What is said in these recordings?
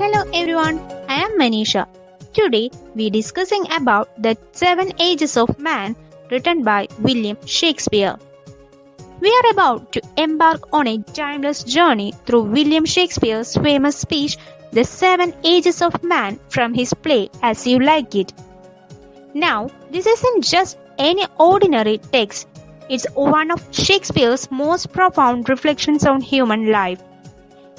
Hello everyone, I am Manisha. Today we are discussing about the 7 Ages of Man written by William Shakespeare. We are about to embark on a timeless journey through William Shakespeare's famous speech, The 7 Ages of Man, from his play As You Like It. Now, this isn't just any ordinary text, it's one of Shakespeare's most profound reflections on human life.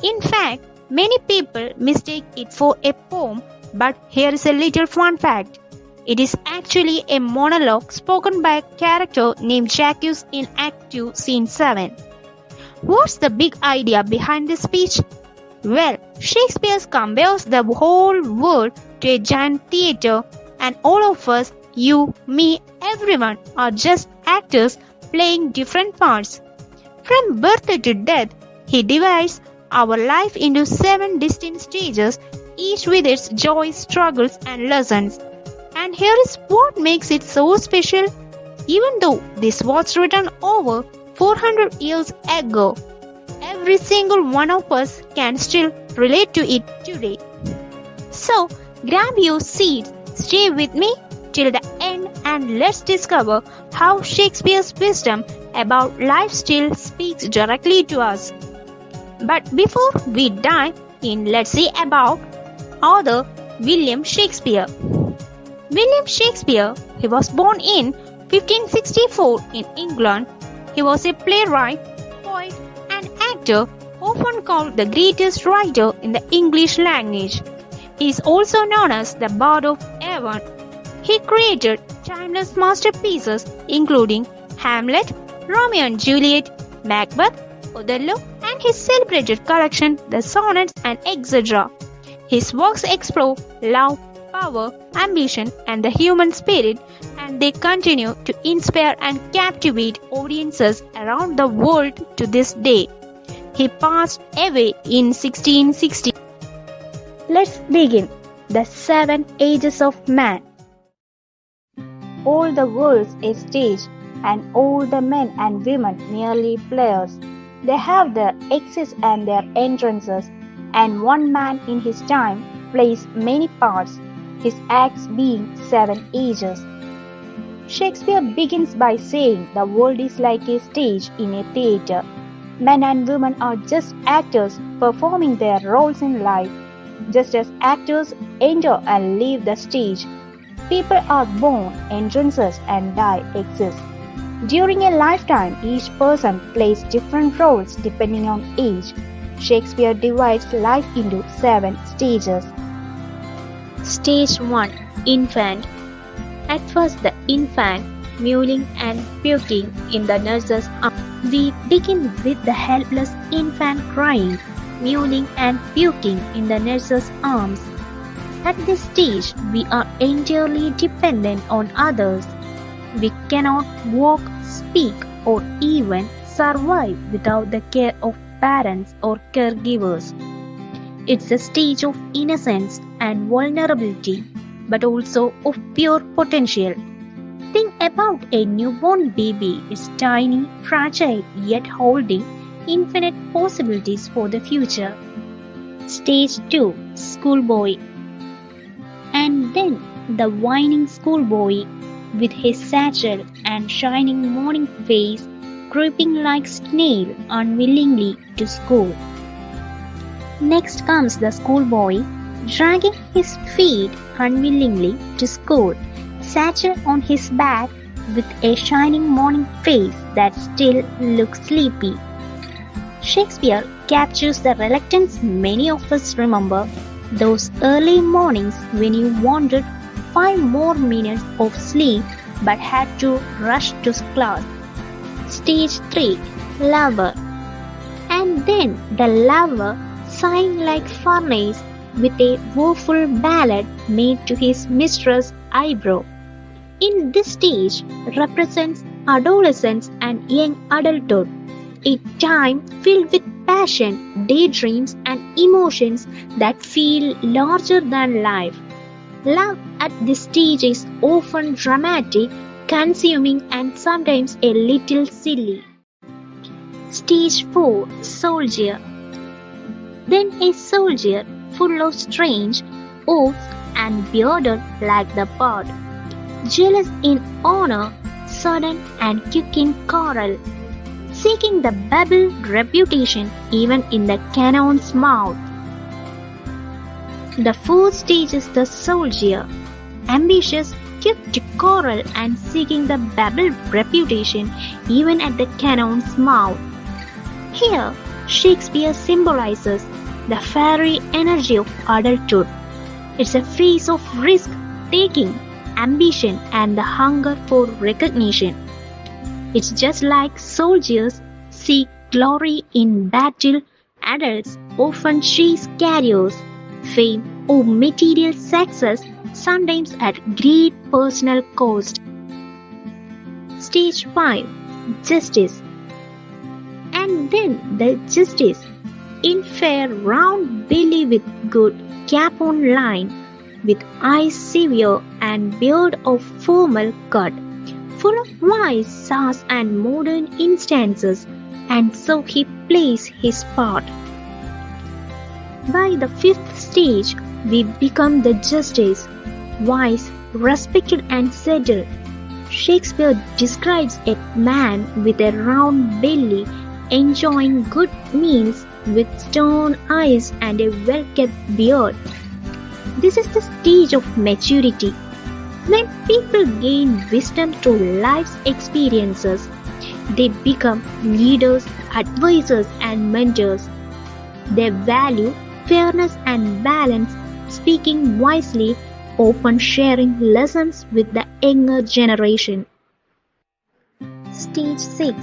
In fact, many people mistake it for a poem, but here is a little fun fact. It is actually a monologue spoken by a character named Jacques in Act 2, Scene 7. What's the big idea behind this speech? Well, Shakespeare compares the whole world to a giant theatre, and all of us, you, me, everyone, are just actors playing different parts. From birth to death, he divides our life into 7 distinct stages, each with its joys, struggles, and lessons. And here is what makes it so special. Even though this was written over 400 years ago, every single one of us can still relate to it today. So, grab your seats, stay with me till the end, and let's discover how Shakespeare's wisdom about life still speaks directly to us. But before we dive in, let's see about author William Shakespeare. William Shakespeare, he was born in 1564 in England. He was a playwright, poet, and actor, often called the greatest writer in the English language. He is also known as the Bard of Avon. He created timeless masterpieces including Hamlet, Romeo and Juliet, Macbeth, Othello, and his celebrated collection, the Sonnets and etc. His works explore love, power, ambition, and the human spirit, and they continue to inspire and captivate audiences around the world to this day. He passed away in 1660. Let's begin. The 7 Ages of Man. All the world's a stage, and all the men and women merely players. They have their exits and their entrances, and one man in his time plays many parts, his acts being 7 ages. Shakespeare begins by saying the world is like a stage in a theatre. Men and women are just actors performing their roles in life. Just as actors enter and leave the stage, people are born, entrances, and die, exist. During a lifetime, each person plays different roles depending on age. Shakespeare divides life into 7 stages. Stage 1. Infant. At first, the infant, mewling and puking in the nurse's arms. We begin with the helpless infant crying, mewling and puking in the nurse's arms. At this stage, we are entirely dependent on others. We cannot walk, speak, or even survive without the care of parents or caregivers. It's a stage of innocence and vulnerability, but also of pure potential. Think about a newborn baby. It's tiny, fragile, yet holding infinite possibilities for the future. Stage 2. Schoolboy. And then the whining schoolboy, with his satchel and shining morning face, creeping like snail unwillingly to school. Next comes the schoolboy, dragging his feet unwillingly to school, satchel on his back, with a shining morning face that still looks sleepy. Shakespeare captures the reluctance many of us remember, those early mornings when you wanted 5 more minutes of sleep but had to rush to class. Stage 3. Lover. And then the lover, sighing like furnace, with a woeful ballad made to his mistress' eyebrow. In this stage represents adolescence and young adulthood, a time filled with passion, daydreams, and emotions that feel larger than life. Love at this stage is often dramatic, consuming, and sometimes a little silly. Stage 4. Soldier. Then a soldier, full of strange oaths and bearded like the pod, jealous in honor, sudden and quick in quarrel, seeking the babble reputation even in the cannon's mouth. The fourth stage is the soldier, ambitious, quick to quarrel and seeking the babble reputation even at the cannon's mouth. Here, Shakespeare symbolizes the fiery energy of adulthood. It's a phase of risk-taking, ambition and the hunger for recognition. It's just like soldiers seek glory in battle, adults often chase careers, fame or material success, sometimes at great personal cost. Stage 5. Justice. And then the justice, in fair round belly with good cap on line, with eyes severe and beard of formal cut, full of wise sass and modern instances, and so he plays his part. By the fifth stage, we become the justice, wise, respected and settled. Shakespeare describes a man with a round belly enjoying good meals with stern eyes and a well-kept beard. This is the stage of maturity, when people gain wisdom through life's experiences. They become leaders, advisors and mentors. They value fairness and balance, speaking wisely, often sharing lessons with the younger generation. Stage 6.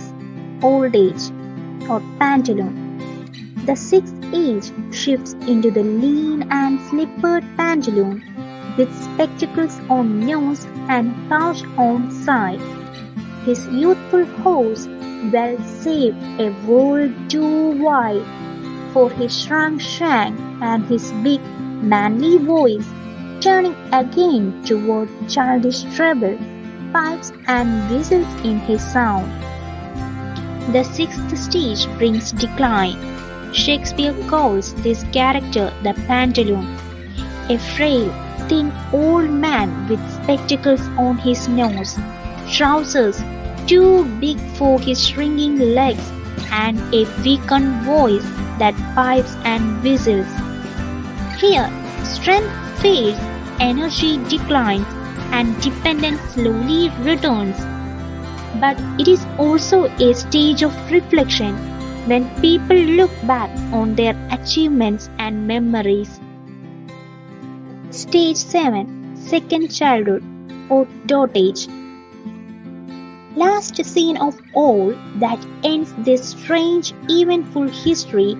Old age or pantaloon. The sixth age shifts into the lean and slippered pantaloon with spectacles on nose and pouch on side. His youthful horse, well saved, a world too wide for his shrunk shank and his big manly voice, turning again toward childish treble, pipes and whistles in his sound. The sixth stage brings decline. Shakespeare calls this character the pantaloon, a frail, thin old man with spectacles on his nose, trousers too big for his shrinking legs, and a weakened voice that pipes and whistles. Here, strength fades, energy declines, and dependence slowly returns. But it is also a stage of reflection when people look back on their achievements and memories. Stage 7. Second childhood or dotage. Last scene of all that ends this strange eventful history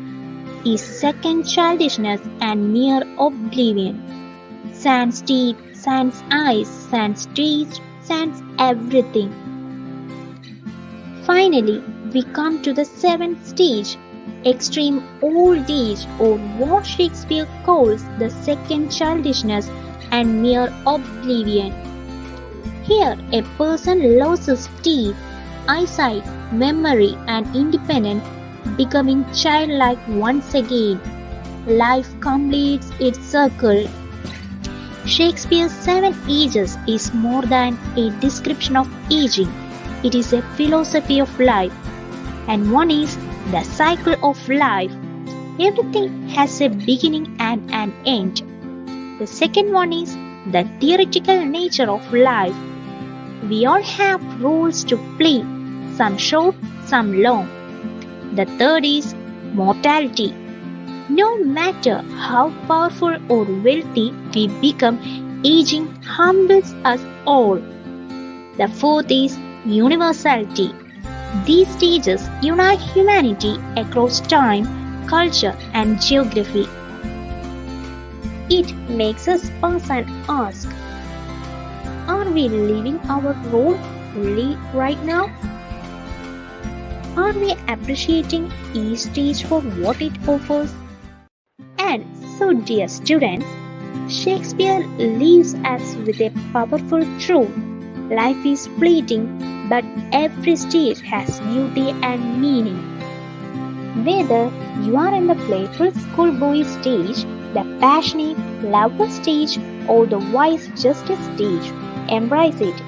is second childishness and mere oblivion. Sans teeth, sans eyes, sans taste, sans everything. Finally, we come to the seventh stage, extreme old age, or what Shakespeare calls the second childishness and mere oblivion. Here, a person loses teeth, eyesight, memory, and independence, becoming childlike once again. Life completes its circle. Shakespeare's 7 ages is more than a description of aging. It is a philosophy of life. And one is the cycle of life. Everything has a beginning and an end. The second one is the theoretical nature of life. We all have roles to play, some short, some long. The third is mortality. No matter how powerful or wealthy we become, aging humbles us all. The fourth is universality. These stages unite humanity across time, culture, and geography. It makes us pause and ask, are we living our role fully right now? Are we appreciating each stage for what it offers? And so, dear students, Shakespeare leaves us with a powerful truth. Life is fleeting, but every stage has beauty and meaning. Whether you are in the playful schoolboy stage, the passionate lover stage, or the wise justice stage, embrace it.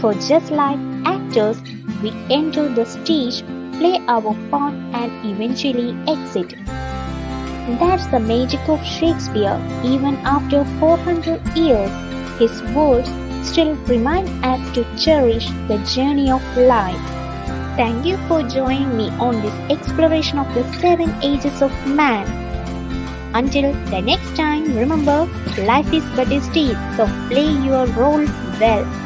For just like actors, we enter the stage, play our part, and eventually exit. That's the magic of Shakespeare. Even after 400 years, his words still remind us to cherish the journey of life. Thank you for joining me on this exploration of the seven ages of man. Until the next time, remember, life is but a stage, so play your role well.